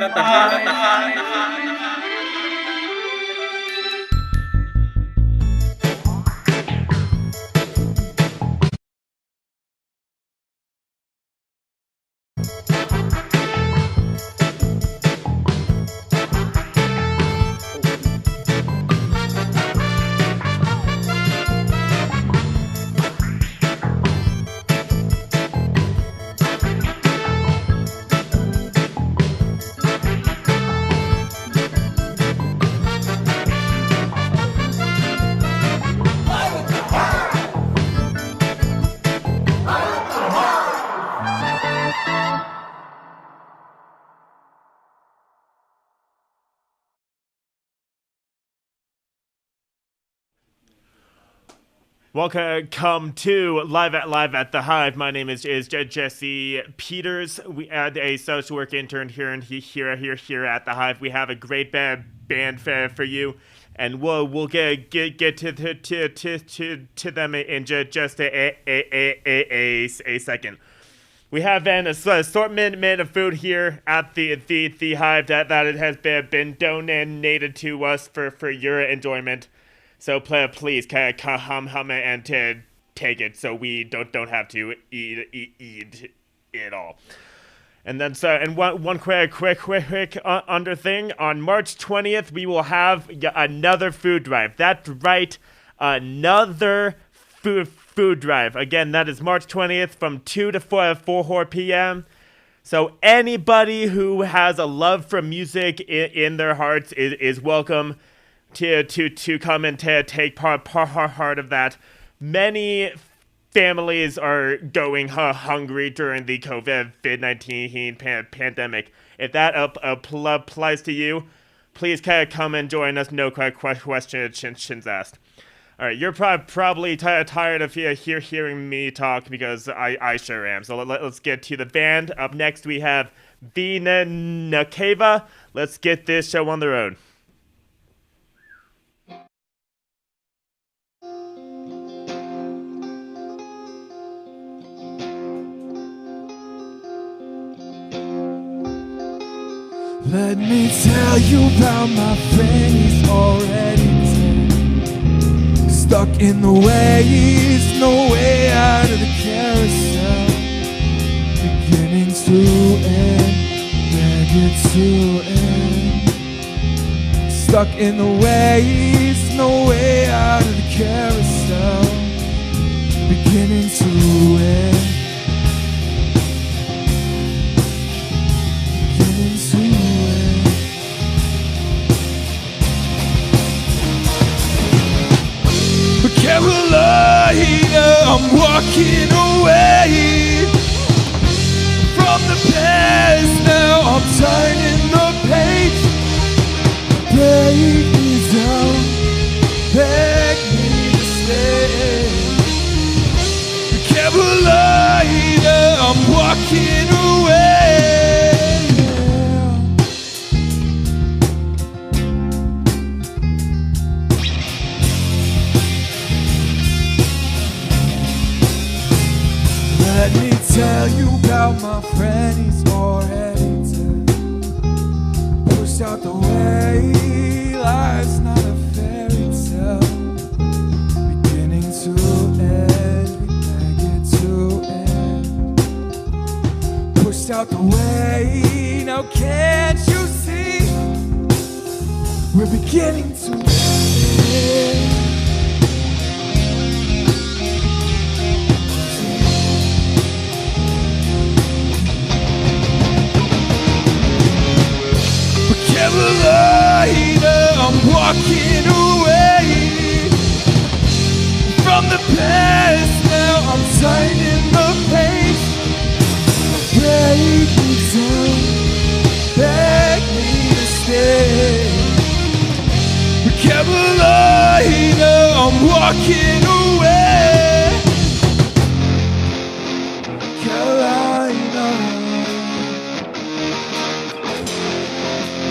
at the Hive. Welcome to Live at the Hive. My name is Jesse Peters. We are a social work intern here at the Hive. We have a great band for you, and we'll get to them in just a second. We have an assortment of food here at the Hive that it has been donated to us for your enjoyment. So please come and take it, so we don't have to eat it all. And then one quick under thing. On March 20th, we will have another food drive. That's right, another food drive. Again, that is March 20th from 2 to 4 p.m. So anybody who has a love for music in their hearts is welcome to come and take part of that. Many families are going hungry during the COVID-19 pandemic. If that applies to you, please come and join us. No questions asked. All right, you're probably tired of hearing me talk, because I sure am. So let's get to the band. Up next, we have Vena, Cava. Let's get this show on the road. Let me tell you about my friend, he's already dead. Stuck in the waves, no way out of the carousel. Beginning to end, begging to end. Stuck in the waves, no way out of the carousel. Beginning to end. Carolina, I'm walking away from the past. Now I'm turning the page. Break me down, beg me to stay. Carolina, I'm walking away. Let me tell you about my friend, he's already dead. Pushed out the way, life's not a fairy tale. Beginning to end, we beg it to end. Pushed out the way, now can't you see? We're beginning to end. Carolina, I'm walking away from the past. Now I'm turning the page. Break me down, beg me to stay. Carolina, I'm walking away. Carolina,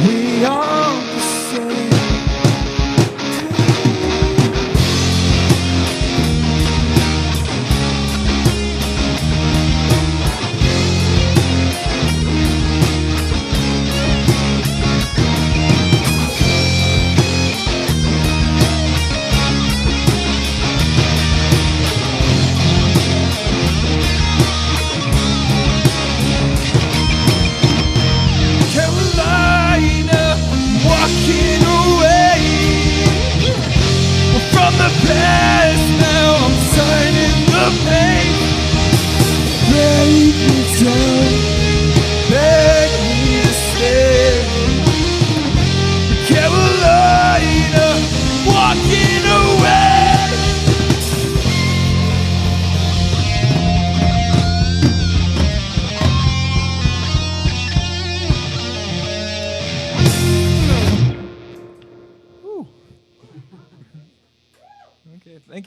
we are the same.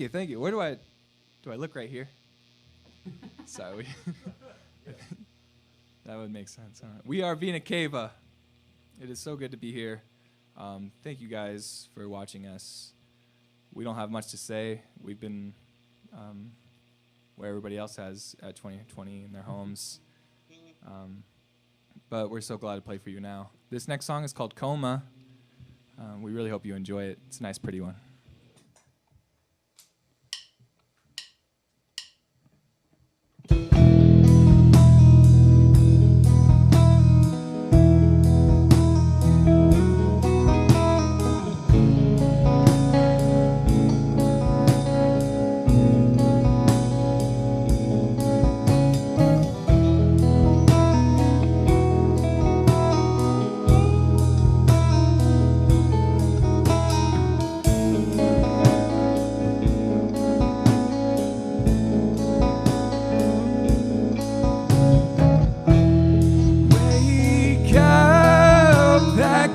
Thank you. Where do I look right here? Sorry. That would make sense. All right. We are Vena Cava. It is so good to be here. Thank you guys for watching us. We don't have much to say. We've been where everybody else has at 2020 in their homes. But we're so glad to play for you now. This next song is called Coma. We really hope you enjoy it. It's a nice, pretty one.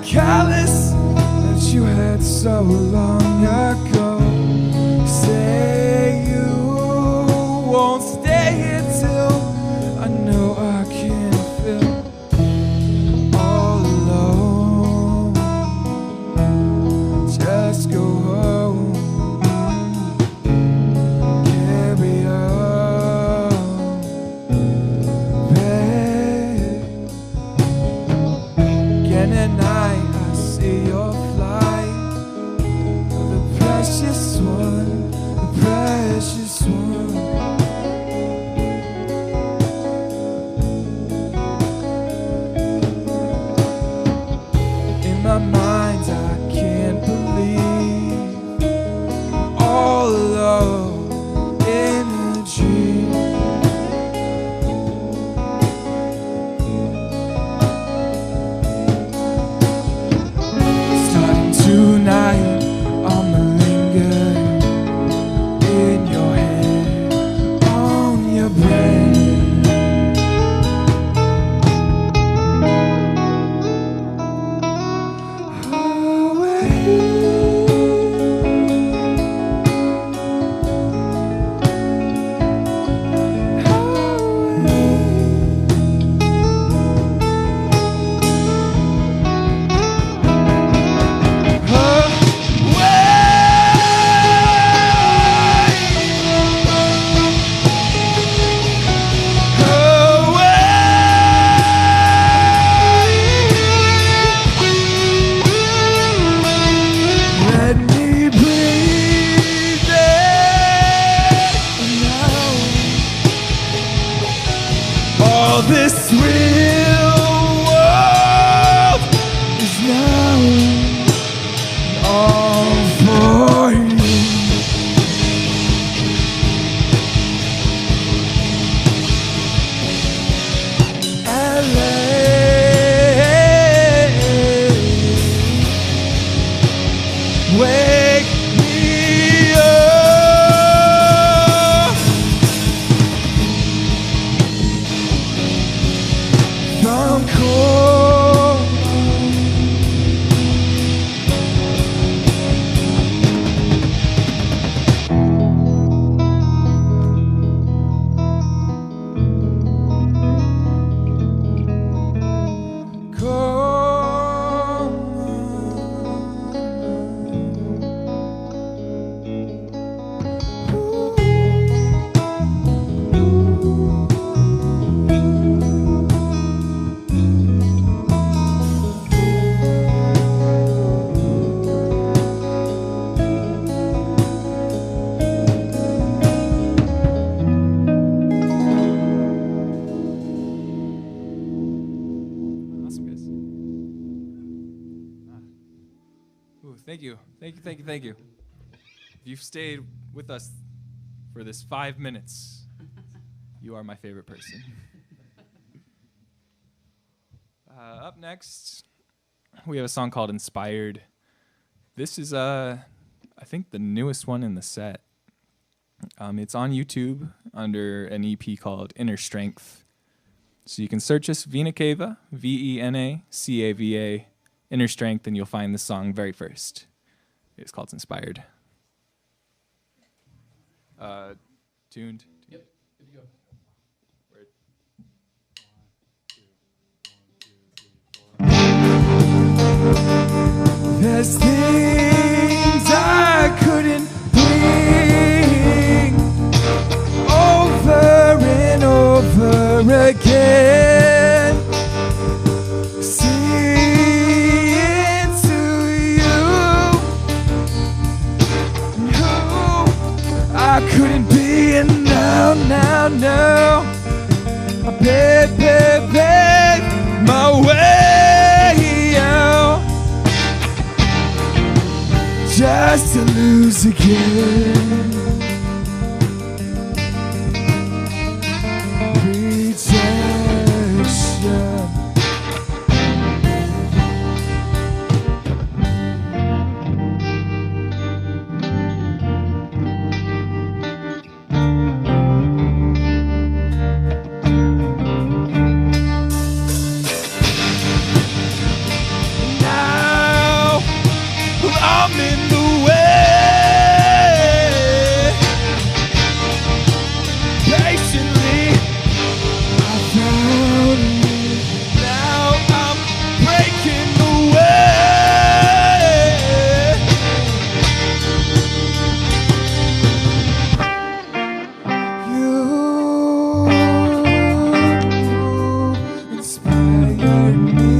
Callous that you had so long ago. Say you won't stay here till I know I can't feel all alone. Just go home, carry on, babe. Again at night your flight, the precious one, the precious one. In my mind, I can't believe all alone in a dream. Tonight, I'ma linger in your head, on your breath. All this real world is now all for you. LA, wake me up from cold. Awesome, guys. Ooh, thank you. If you've stayed with us for this 5 minutes, you are my favorite person. Up next, we have a song called Inspired. This is, I think, the newest one in the set. It's on YouTube under an EP called Inner Strength. So you can search us, Vena Cava, VENACAVA, Inner Strength, and you'll find the song very first. It's called Inspired. tuned. Yep. Good to go. Word. 1, 2, 1, 2, 3, 4. There's things I couldn't bring over and over again. See into you, who I couldn't be, and now I beg my way out, just to lose again. Rejection. Now I'm in the way. Patiently, I found you. Now I'm breaking away. You inspired me.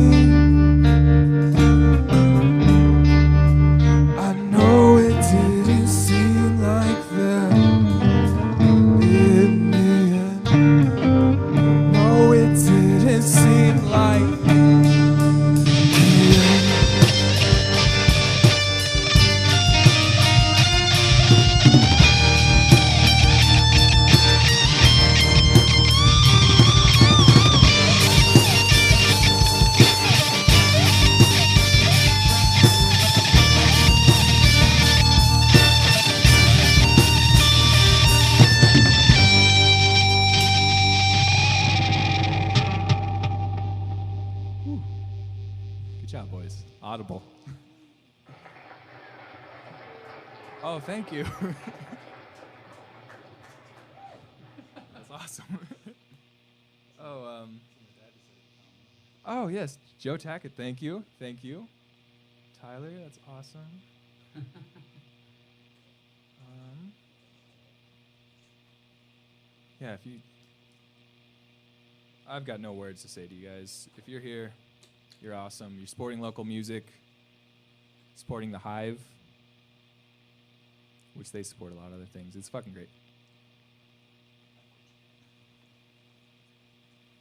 I know it didn't seem like that in the end. No, it didn't seem like the end. Good job, boys. Audible. Oh, thank you. That's awesome. Oh, yes, Joe Tackett. Thank you. Tyler, that's awesome. Yeah, I've got no words to say to you guys. If you're here, you're awesome. You're supporting local music, supporting the Hive, which they support a lot of other things. It's fucking great.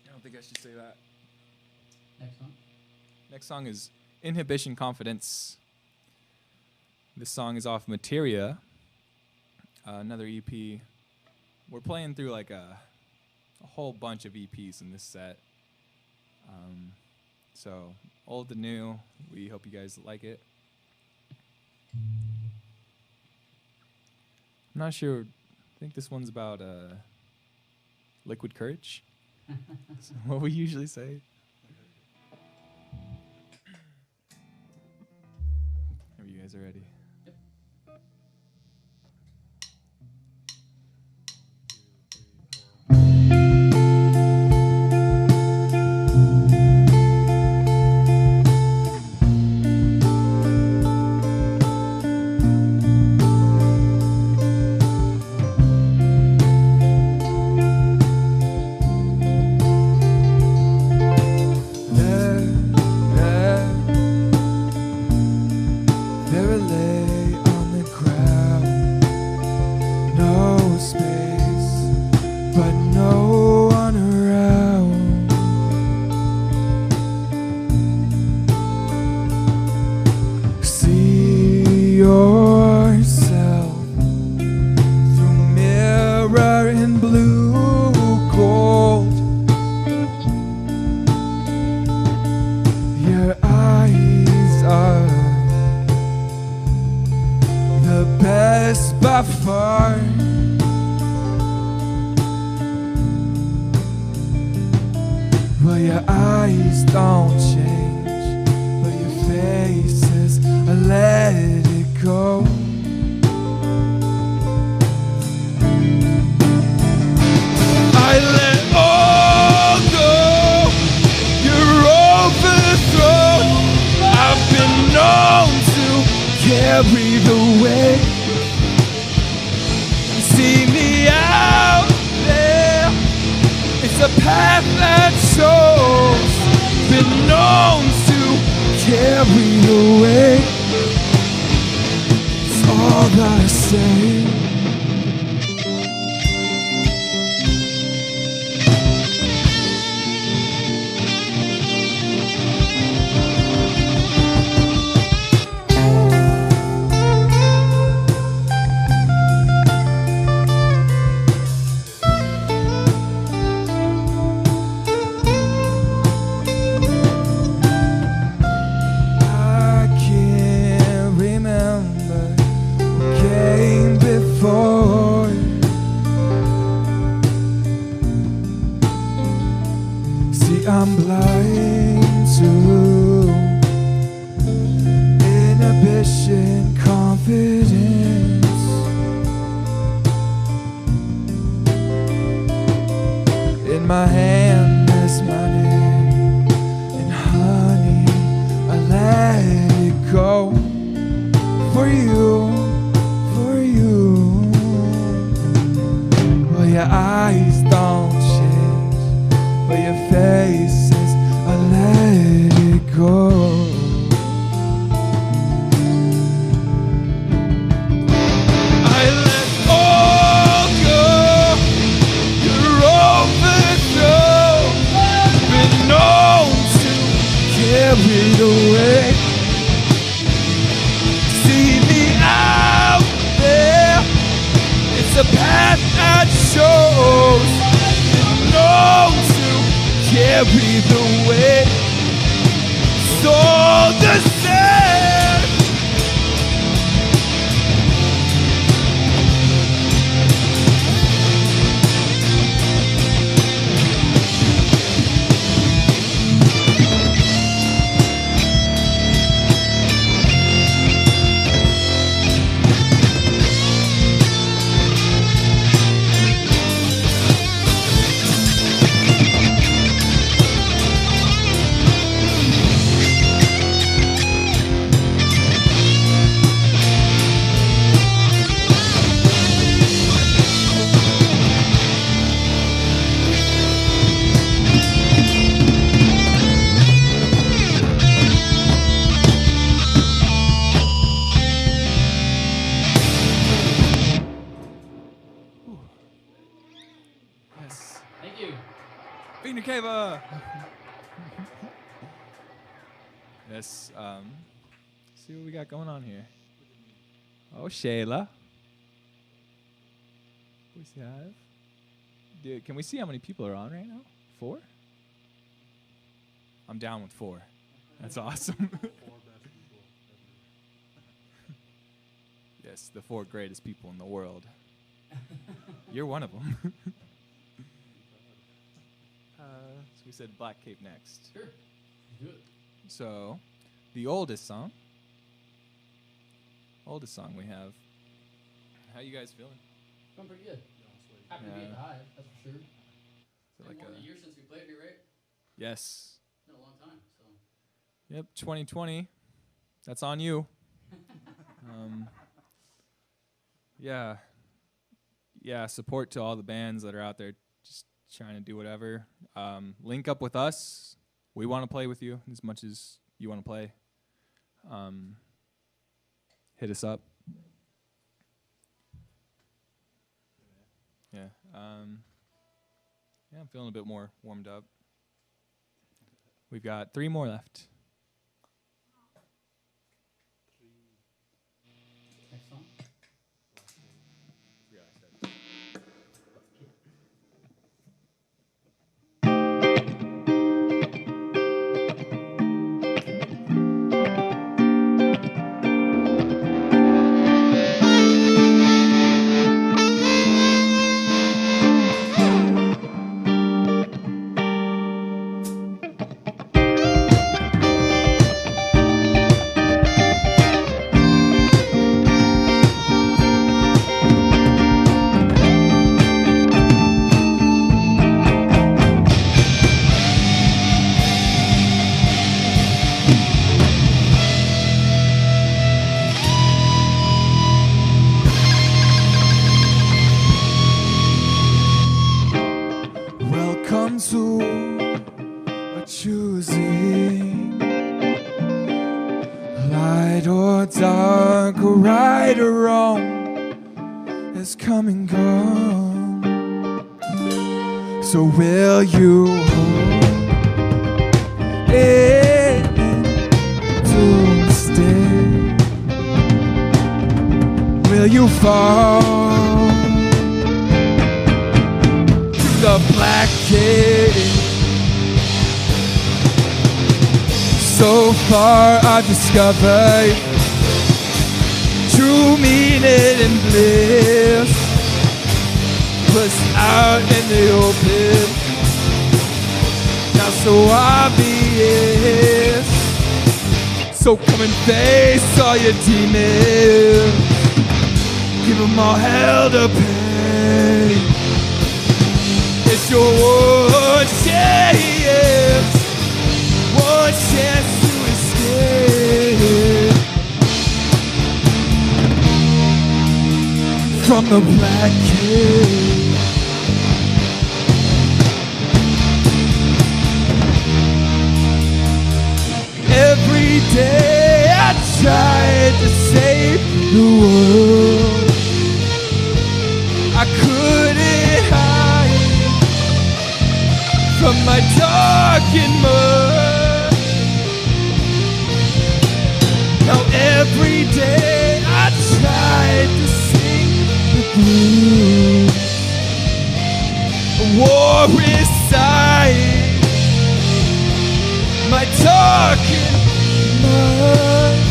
I don't think I should say that. Next one. Next song is Inhibition Confidence. This song is off Materia, another EP. We're playing through like a whole bunch of EPs in this set. So, old to new, we hope you guys like it. I'm not sure. I think this one's about liquid courage. That's what we usually say. Are you guys ready? Yep. There lay on the ground, no space, but no one around. See yourself through mirror in blue gold. Your eyes are the best by far. Well, your eyes don't change, but your face says, I let it go. carry the weight. See me out there. It's a path that shows. Been known to carry the weight. It's all that I say. I'm blind to inhibition confidence. In my hand there's money and honey, I let it go for you, for you. Well, your eyes don't change, but your face says I let it go. I let all go. You're overdue. Been known to carry the weight. See me out there. It's a path that shows. Been known to carry the weight. So the same. Yes. Thank you. Vena, Cava. Yes. See what we got going on here. Oh, Shayla. Boise Hive. Dude, can we see how many people are on right now? 4? I'm down with 4. That's awesome. Yes, the 4 greatest people in the world. You're one of them. So we said Black Cape next. Sure. Do it. So, the oldest song we have. How you guys feeling? Feeling pretty good. Happy to be at the Hive, that's for sure. Feel Been like more than a year since we played here, right? yes. Been a long time, so. Yep, 2020. That's on you. Yeah. Yeah, support to all the bands that are out there just trying to do whatever. Link up with us. We want to play with you as much as you want to play. Hit us up. Yeah. Yeah, I'm feeling a bit more warmed up. We've got 3 more left. Next song. ones who are choosing light or dark, or right or wrong, has come and gone. So will you hold it to stay? Will you fall to the black cave? So far I've discovered true meaning and bliss was out in the open, now so obvious. So come and face all your demons, give them all hell to pay. It's your one chance, one chance to escape from the black cave. Every day I tried to save the world. I couldn't hide from my darkened mind. Now every day I tried to sing the blues. A war inside my darkened mind.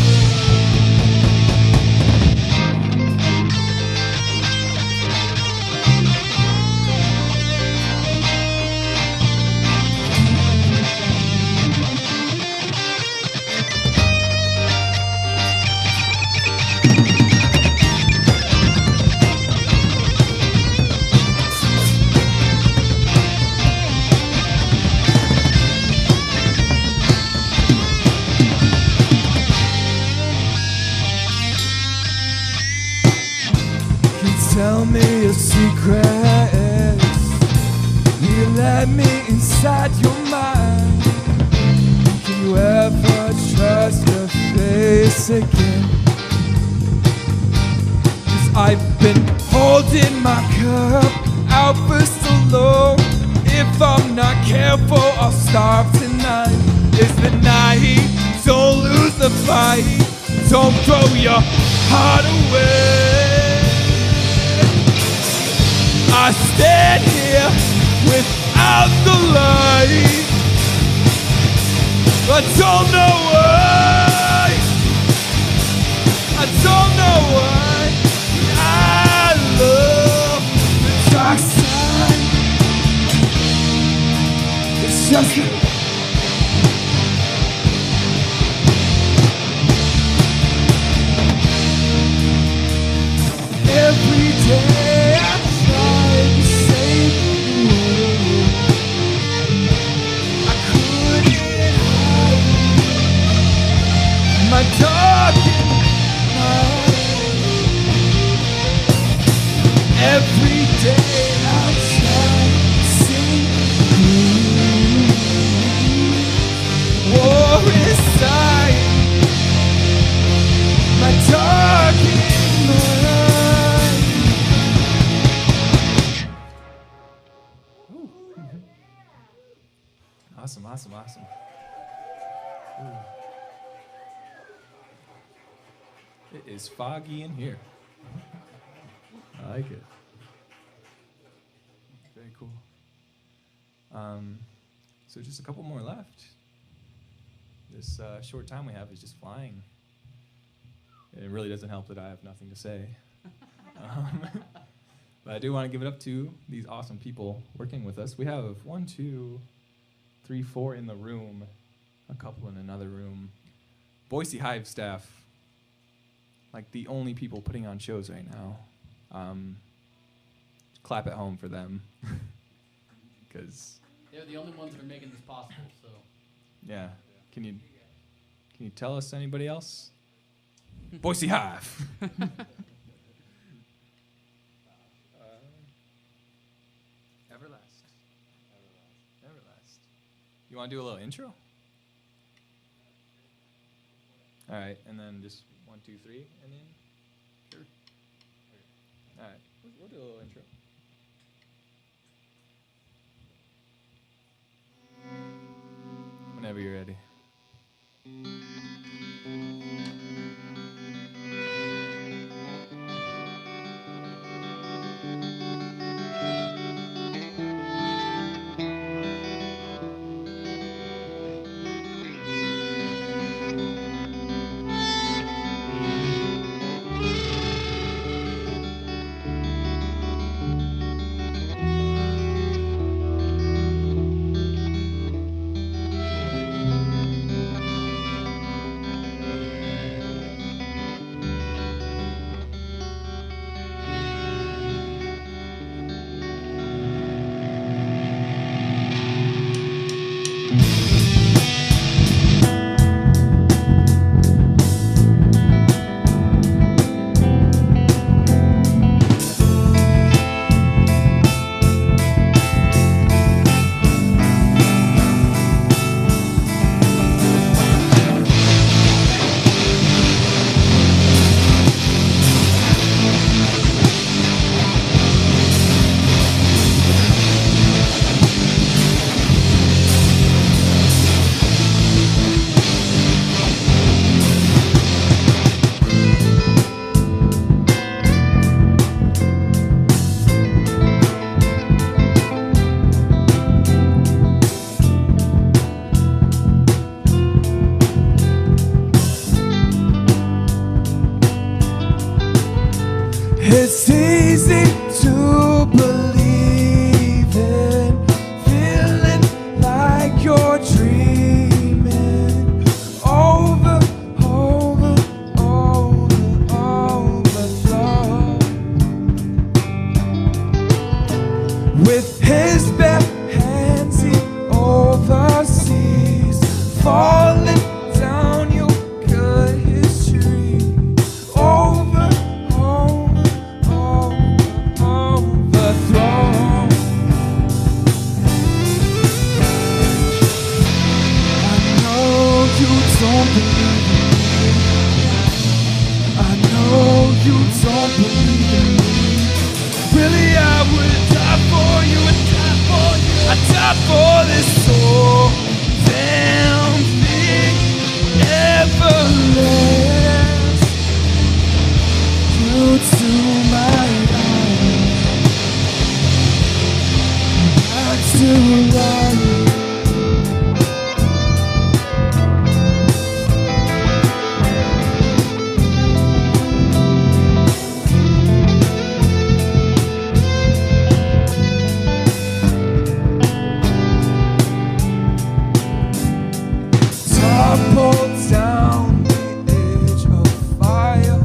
Tell me your secrets. You let me inside your mind. Can you ever trust your face again? 'Cause I've been holding my cup out for so long. If I'm not careful, I'll starve tonight. It's the night, don't lose the fight. Don't throw your heart away. I stand here without the light. I don't know why. I don't know why. I love the dark side. It's just every day I try to save the world. I couldn't hide my darkened mind. Every day I try to sing war inside my darkened mind. Awesome, awesome, awesome. Ooh. It is foggy in here. I like it. Very cool. So just a couple more left. This short time we have is just flying. It really doesn't help that I have nothing to say. But I do want to give it up to these awesome people working with us. We have 1, 2, 3, 4 in the room, a couple in another room. Boise Hive staff, like the only people putting on shows right now. Clap at home for them, because They're the only ones that are making this possible. So yeah. Can you tell us anybody else? Boise Hive. Everlast. You want to do a little intro? All right, and then just 1, 2, 3, and then. Sure. All right, we'll do a little intro. Whenever you're ready. It's easy to believe in, feeling like you're dreaming. Overflow. With his bare hands he oversees, falling down your good history. Overthrow. I know you don't believe in me. I know you don't believe in me. Really, I would die for you, I'd die for this soul. Damn thing everlast. You to my eyes. Back to life. Toppled down the edge of fire,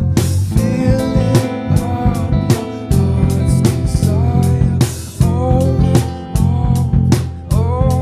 filling up your heart's desire. Oh,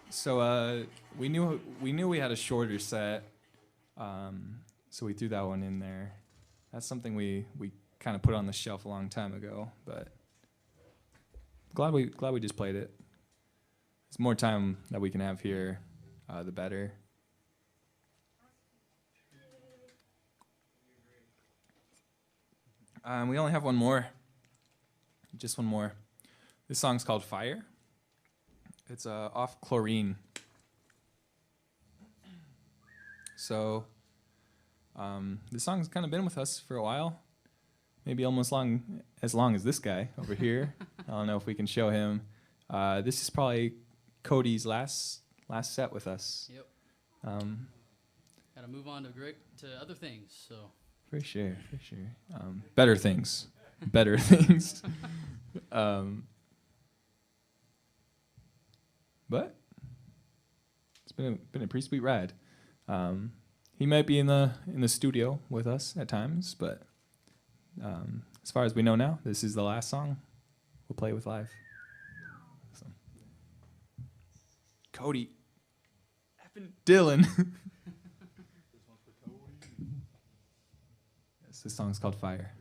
So we knew we had a shorter set, so we threw that one in there. That's something we kind of put on the shelf a long time ago, but glad we just played it. It's more time that we can have here, the better. We only have one more. Just one more. This song's called Fire. It's off Chlorine. So this song's kind of been with us for a while. Maybe almost as long as this guy over here. I don't know if we can show him. This is probably Cody's last set with us. Yep. Got to move on to other things. So. For sure. Better things. Better things. But it's been a pretty sweet ride. He might be in the studio with us at times, but as far as we know now, this is the last song we'll play with live. So. Cody. Effing Dylan. Yes, this song's called Fire.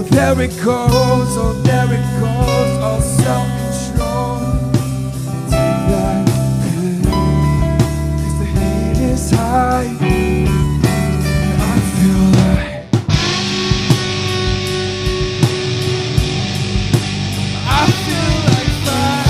There it goes, oh there it goes, all self-control. Take that pill, 'cause the heat is high. I feel like fire.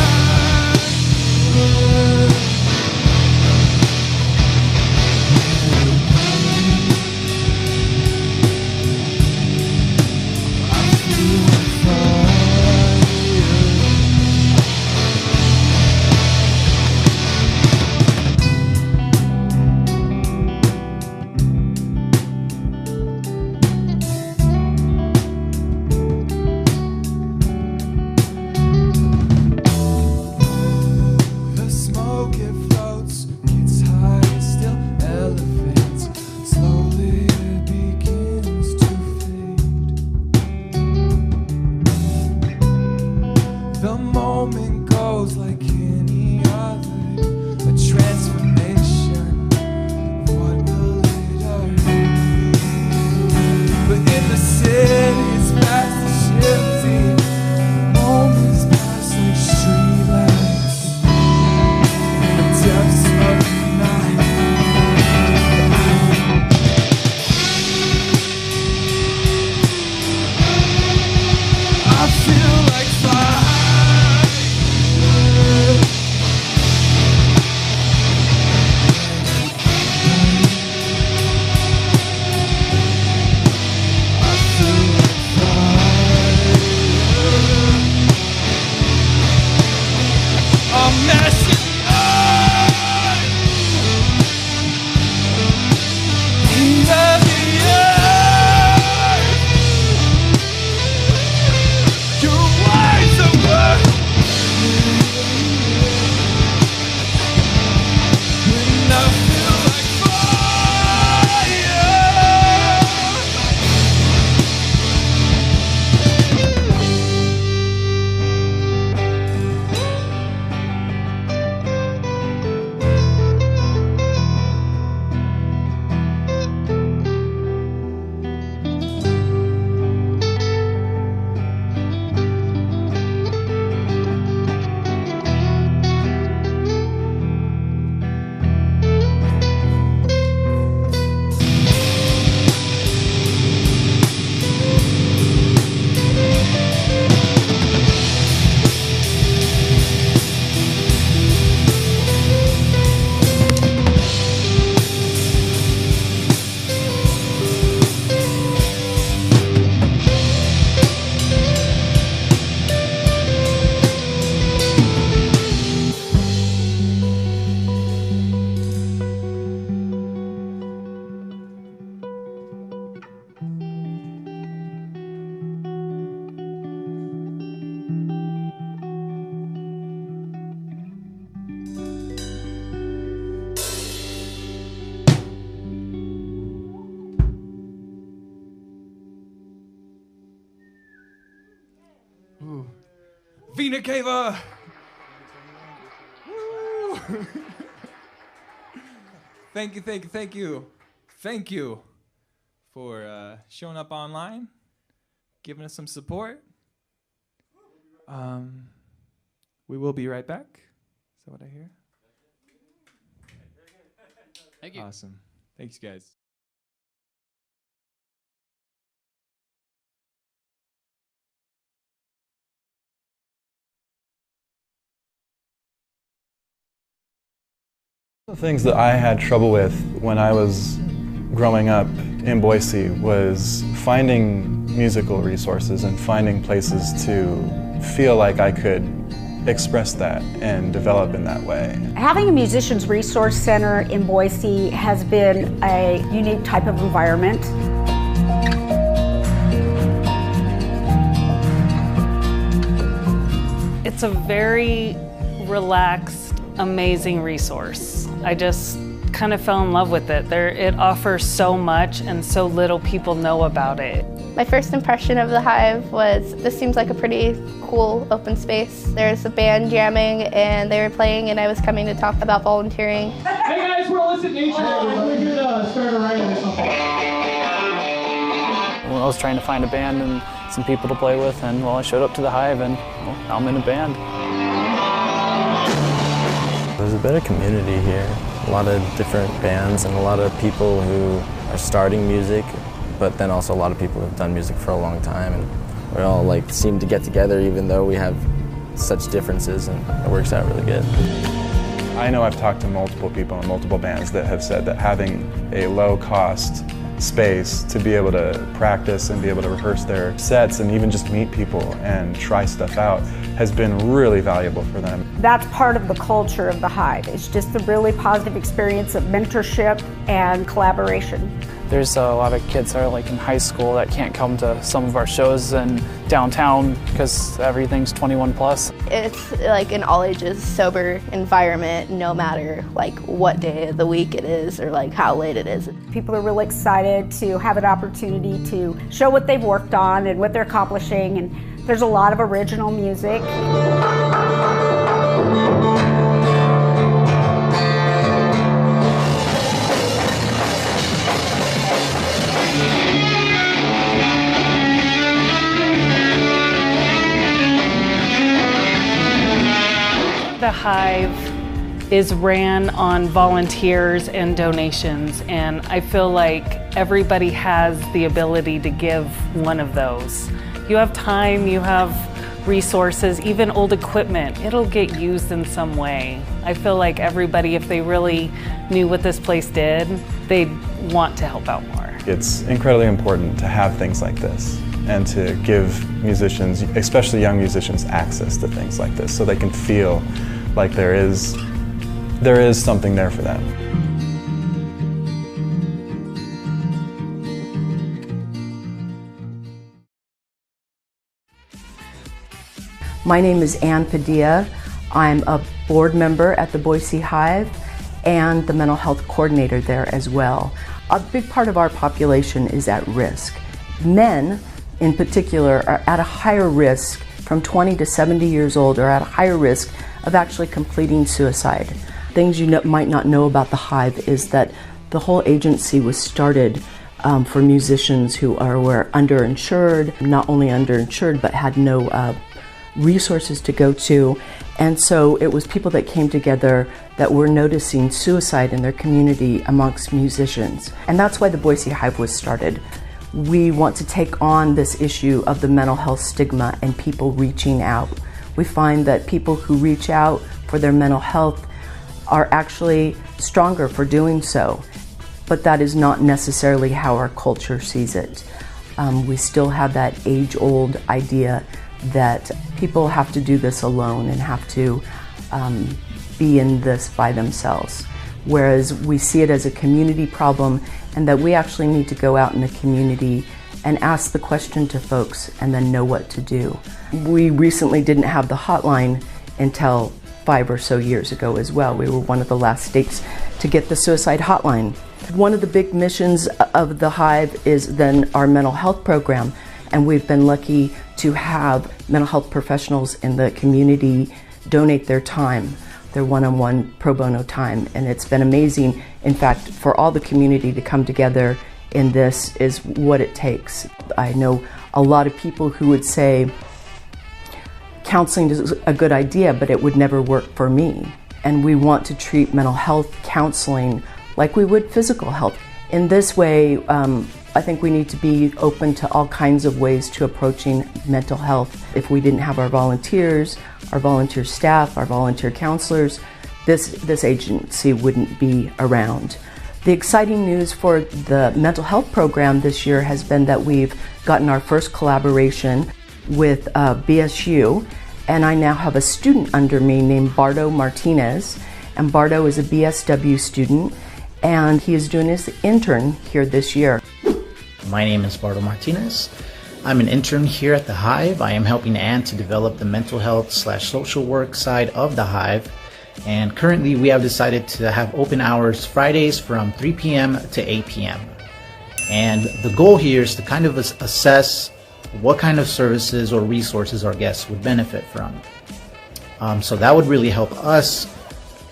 Vena Cava! Woo! Thank you for showing up online, giving us some support. We will be right back. Is that what I hear? Thank you. Awesome. Thanks, guys. The things that I had trouble with when I was growing up in Boise was finding musical resources and finding places to feel like I could express that and develop in that way. Having a musician's resource center in Boise has been a unique type of environment. It's a very relaxed, amazing resource. I just kind of fell in love with it. It offers so much and so little people know about it. My first impression of the Hive was this seems like a pretty cool open space. There's a band jamming and they were playing and I was coming to talk about volunteering. Hey guys, we're Illicit Nature. We're here to start a writing or something. Well, I was trying to find a band and some people to play with, and well, I showed up to the Hive and well, now I'm in a band. There's a bit of community here. A lot of different bands and a lot of people who are starting music, but then also a lot of people who've done music for a long time, and we all like seem to get together even though we have such differences, and it works out really good. I know I've talked to multiple people in multiple bands that have said that having a low-cost space to be able to practice and be able to rehearse their sets and even just meet people and try stuff out has been really valuable for them. That's part of the culture of the Hive. It's just a really positive experience of mentorship and collaboration. There's a lot of kids that are like in high school that can't come to some of our shows in downtown because everything's 21 plus. It's like an all ages sober environment no matter like what day of the week it is or like how late it is. People are really excited to have an opportunity to show what they've worked on and what they're accomplishing, and there's a lot of original music. The Hive is ran on volunteers and donations, and I feel like everybody has the ability to give one of those. You have time, you have resources, even old equipment, it'll get used in some way. I feel like everybody, if they really knew what this place did, they'd want to help out more. It's incredibly important to have things like this and to give musicians, especially young musicians, access to things like this so they can feel like there is something there for them. My name is Ann Padilla. I'm a board member at the Boise Hive and the mental health coordinator there as well. A big part of our population is at risk. Men, in particular, are at a higher risk from 20 to 70 years old are at a higher risk of actually completing suicide. Things you might not know about the Hive is that the whole agency was started for musicians who were underinsured, not only underinsured, but had no resources to go to. And so it was people that came together that were noticing suicide in their community amongst musicians. And that's why the Boise Hive was started. We want to take on this issue of the mental health stigma and people reaching out. We find that people who reach out for their mental health are actually stronger for doing so, but that is not necessarily how our culture sees it. We still have that age-old idea that people have to do this alone and have to be in this by themselves, whereas we see it as a community problem and that we actually need to go out in the community and ask the question to folks and then know what to do. We recently didn't have the hotline until 5 or so years ago as well. We were one of the last states to get the suicide hotline. One of the big missions of the Hive is then our mental health program. And we've been lucky to have mental health professionals in the community donate their time, their one-on-one pro bono time. And it's been amazing. In fact, for all the community to come together in this is what it takes. I know a lot of people who would say counseling is a good idea, but it would never work for me. And we want to treat mental health counseling like we would physical health. In this way, I think we need to be open to all kinds of ways to approaching mental health. If we didn't have our volunteer staff, our volunteer counselors, this agency wouldn't be around. The exciting news for the mental health program this year has been that we've gotten our first collaboration with BSU, and I now have a student under me named Bardo Martinez, and Bardo is a BSW student, and he is doing his intern here this year. My name is Bardo Martinez. I'm an intern here at the Hive. I am helping Ann to develop the mental health / social work side of the Hive. And currently we have decided to have open hours Fridays from 3 p.m. to 8 p.m. And the goal here is to kind of assess what kind of services or resources our guests would benefit from. So that would really help us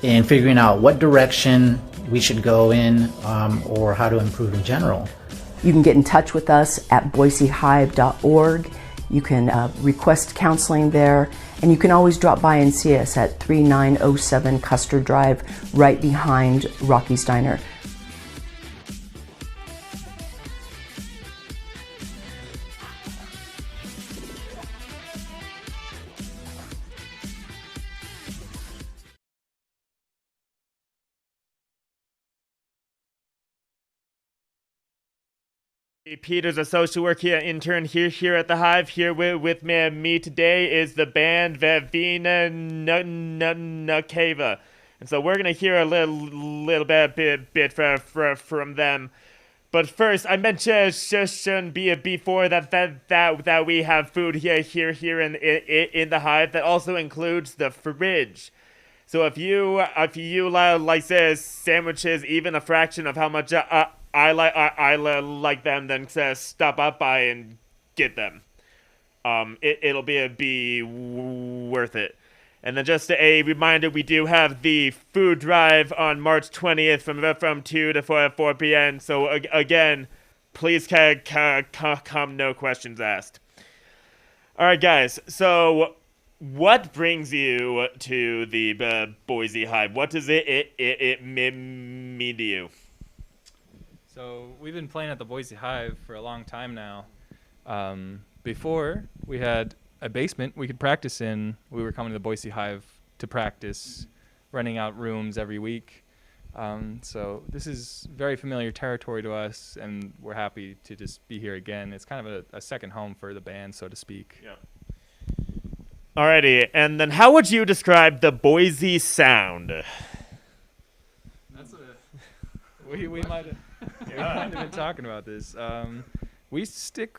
in figuring out what direction we should go in or how to improve in general. You can get in touch with us at boisehive.org. You can request counseling there, and you can always drop by and see us at 3907 Custer Drive, right behind Rocky's Diner. Peter's a social work intern here at the Hive. Here with me today is the band Vena Cava, and so we're gonna hear a little bit from them. But first, I mentioned before that we have food here in the Hive that also includes the fridge. So if you like sandwiches, even a fraction of how much I like them, then stop up by and get them. It'll be worth it. And then just a reminder, we do have the food drive on March 20th from 2 to 4 p.m. So again, please come, no questions asked. All right, guys. So what brings you to the Boise Hive? What does it mean to you? So we've been playing at the Boise Hive for a long time now. Before, we had a basement we could practice in. We were coming to the Boise Hive to practice, renting out rooms every week. So this is very familiar territory to us, and we're happy to just be here again. It's kind of a second home for the band, so to speak. Yeah. Alrighty, and then how would you describe the Boise sound? That's we might have... We've kind of been talking about this. We stick.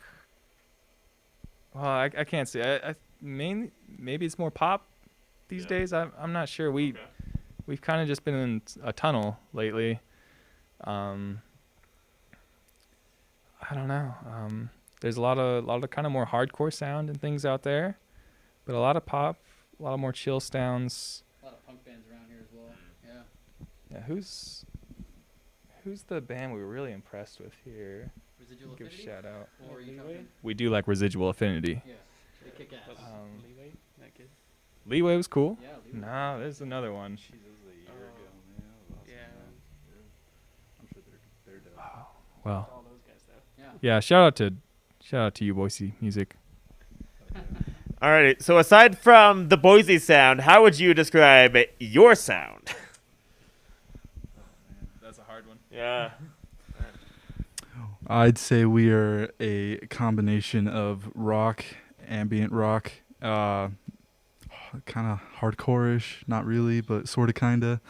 Well, I can't say. Maybe it's more pop these days. I'm not sure. We've kind of just been in a tunnel lately. I don't know. There's a lot of kind of more hardcore sound and things out there, but a lot of pop, a lot of more chill sounds. A lot of punk bands around here as well. Yeah. Yeah. Who's the band we were really impressed with here? Residual Give Affinity? a shout out. Or are you talking? We do like Residual Affinity. Yeah, they kick ass. Leeway? That kid? Leeway was cool. Yeah, Leeway. No, there's another one. Jeez, that was a year ago. Yeah. I'm sure they're dope. Oh, well. All those guys though. Yeah, shout out to you, Boise Music. Alrighty, so aside from the Boise sound, how would you describe your sound? That's a hard one. Yeah. I'd say we are a combination of rock, ambient rock, kind of hardcore-ish, not really, but sort of, kind of.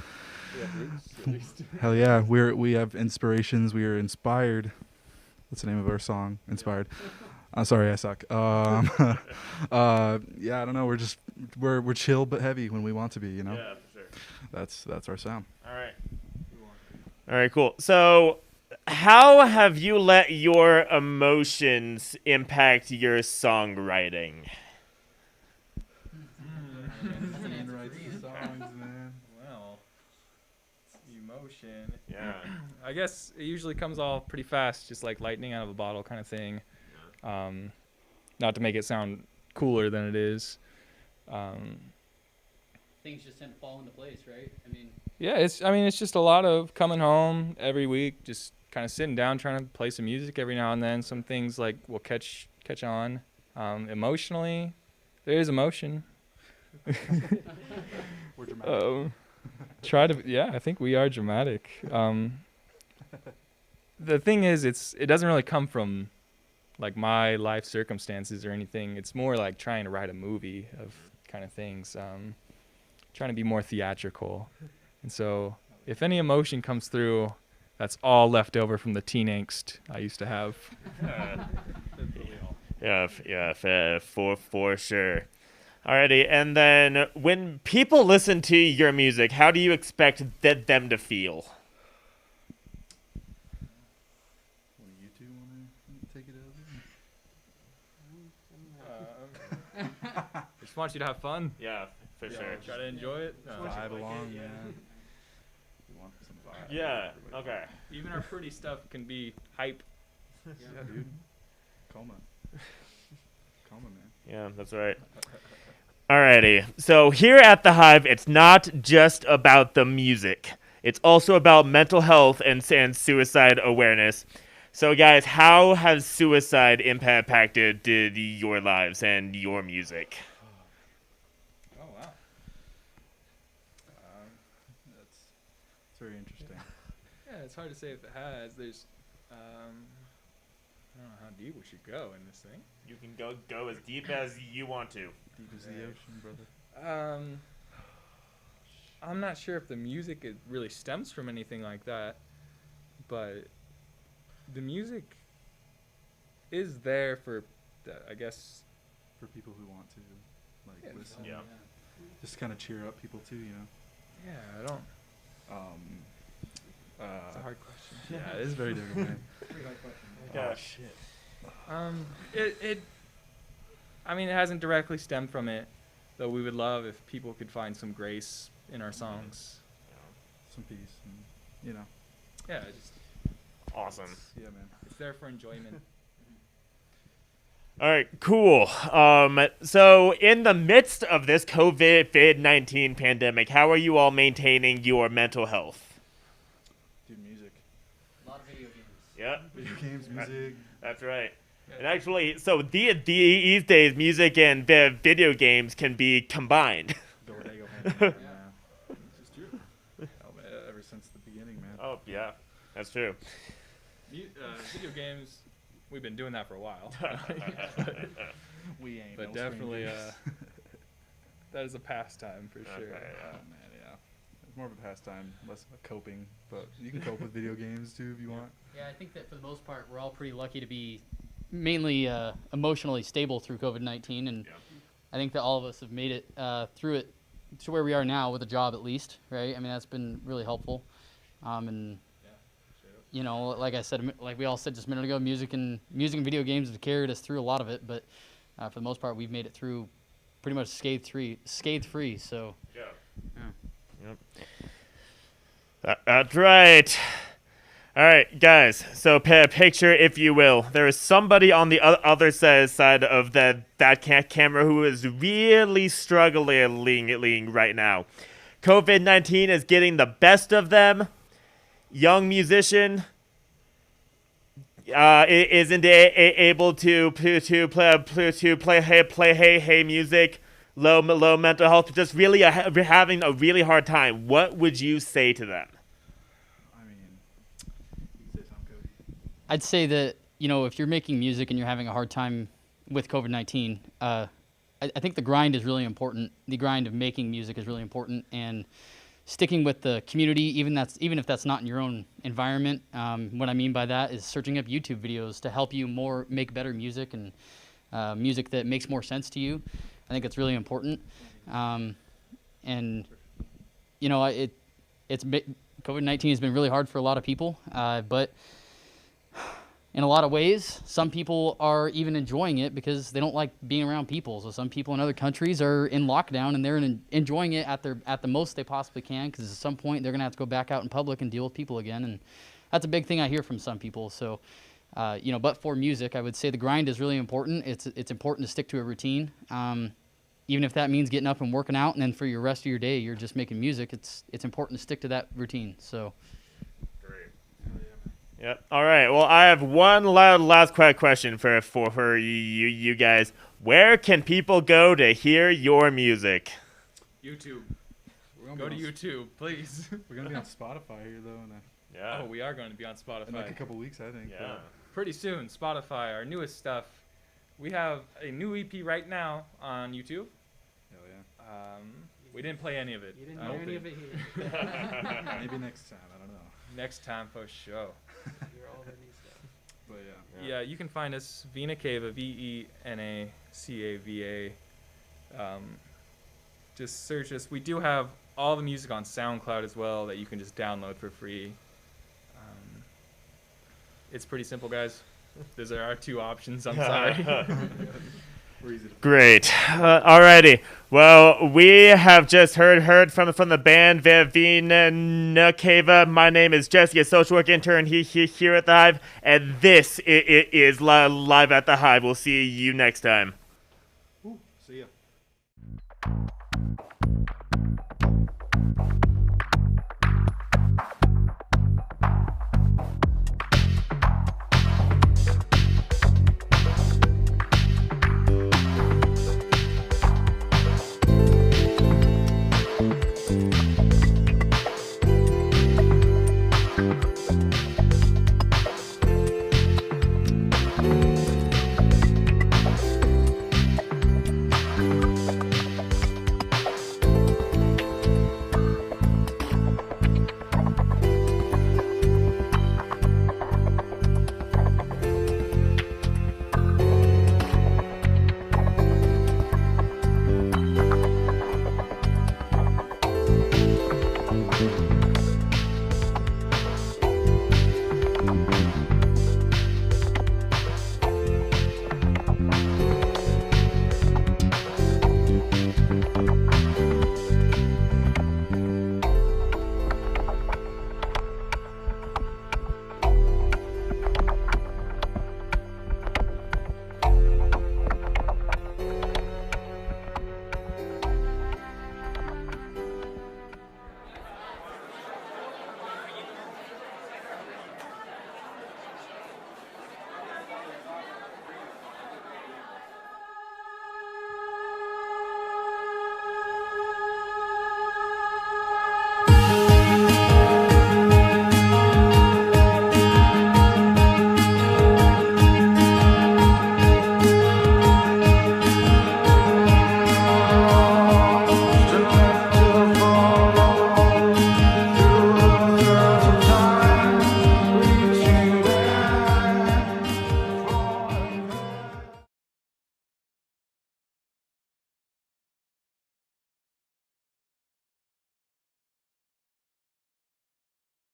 Hell yeah, we have inspirations. We are inspired. What's the name of our song? Inspired. I'm sorry, I suck. Yeah, I don't know. We're chill but heavy when we want to be. You know. Yeah, for sure. That's our sound. All right. All right, cool. So, how have you let your emotions impact your songwriting? Well, emotion. Yeah. I guess it usually comes all pretty fast, just like lightning out of a bottle kind of thing. Not to make it sound cooler than it is. Things just tend to fall into place, right? I mean, Yeah, it's just a lot of coming home every week, just kind of sitting down, trying to play some music every now and then. Some things like will catch on. Emotionally, there is emotion. We're dramatic. I think we are dramatic. The thing is, it doesn't really come from like my life circumstances or anything. It's more like trying to write a movie of kind of things. Trying to be more theatrical. And so if any emotion comes through, that's all left over from the teen angst I used to have. For sure. Alrighty, and then when people listen to your music, how do you expect them to feel? You two want to take it over? Just want you to have fun. Yeah, for sure. Try to enjoy it. Vibe along, man. We want some vibe. Yeah, okay. Even our pretty stuff can be hype. Yeah, dude. Coma, man. Yeah, that's right. Alrighty, so here at the Hive, it's not just about the music. It's also about mental health and suicide awareness. So guys, how has suicide impacted your lives and your music? Oh, wow. That's very interesting. Yeah, it's hard to say if it has. There's, I don't know how deep we should go in this thing. You can go as deep as you want to. Deep as the ocean, brother. I'm not sure if the music really stems from anything like that, but the music is there for, I guess, for people who want to like listen. Yeah. Just kind of cheer up people too, you know. Yeah, I don't. It's a hard question. Yeah, it is very difficult, man. pretty hard question. Oh shit. It hasn't directly stemmed from it, though we would love if people could find some grace in our songs. Some peace, and, you know. Yeah, just awesome. Yeah, man. It's there for enjoyment. All right, cool. So in the midst of this COVID-19 pandemic, how are you all maintaining your mental health? Dude, music. A lot of video games. Yeah. Video games, music. That's right. And actually, so these days, music and video games can be combined. Go hand in hand. Yeah. It's true. Ever since the beginning, man. Oh, yeah. That's true. Video games, we've been doing that for a while. We ain't. But no definitely, strangers. that is a pastime for sure. Okay, man, yeah. It's more of a pastime, less of a coping. But you can cope with video games too if you want. Yeah, I think that for the most part, we're all pretty lucky to be mainly emotionally stable through COVID-19, and I think that all of us have made it through it to where we are now with a job at least, right? I mean, that's been really helpful. And you know, like I said, like we all said just a minute ago, music and video games have carried us through a lot of it, but for the most part, we've made it through pretty much scathe free. So That's right. All right, guys. So picture, if you will, there is somebody on the other side of that camera who is really struggling right now. COVID-19 is getting the best of them. Young musician isn't able to play hey music. Low mental health, just really having a really hard time. What would you say to them? I'd say that, you know, if you're making music and you're having a hard time with COVID-19, I think the grind is really important. The grind of making music is really important, and sticking with the community, even if that's not in your own environment. What I mean by that is searching up YouTube videos to help you make better music and music that makes more sense to you. I think it's really important. And you know, COVID-19 has been really hard for a lot of people, but in a lot of ways. Some people are even enjoying it because they don't like being around people. So some people in other countries are in lockdown and they're enjoying it at the most they possibly can, because at some point they're going to have to go back out in public and deal with people again. And that's a big thing I hear from some people. So, but for music, I would say the grind is really important. It's important to stick to a routine. Even if that means getting up and working out, and then for your rest of your day, you're just making music, it's important to stick to that routine. So. Yep. All right. Well, I have one last question for you guys. Where can people go to hear your music? YouTube. Go to YouTube, please. We're gonna be on Spotify here though. Yeah. Oh, we are going to be on Spotify. In like a couple weeks, I think. Yeah. Pretty soon, Spotify, our newest stuff. We have a new EP right now on YouTube. Hell yeah. We didn't play any of it. You didn't hear any of it here. Maybe next time. I don't know. Next time for sure. You're all the new stuff. But yeah, you can find us Vena Cava, VENA CAVA. Just search us. We do have all the music on SoundCloud as well that you can just download for free. It's pretty simple, guys. Those are our two options. I'm sorry. Great. Alrighty. Well, we have just heard from the band Vena Cava. My name is Jesse, a social work intern here at the Hive, and this is Live at the Hive. We'll see you next time. See ya.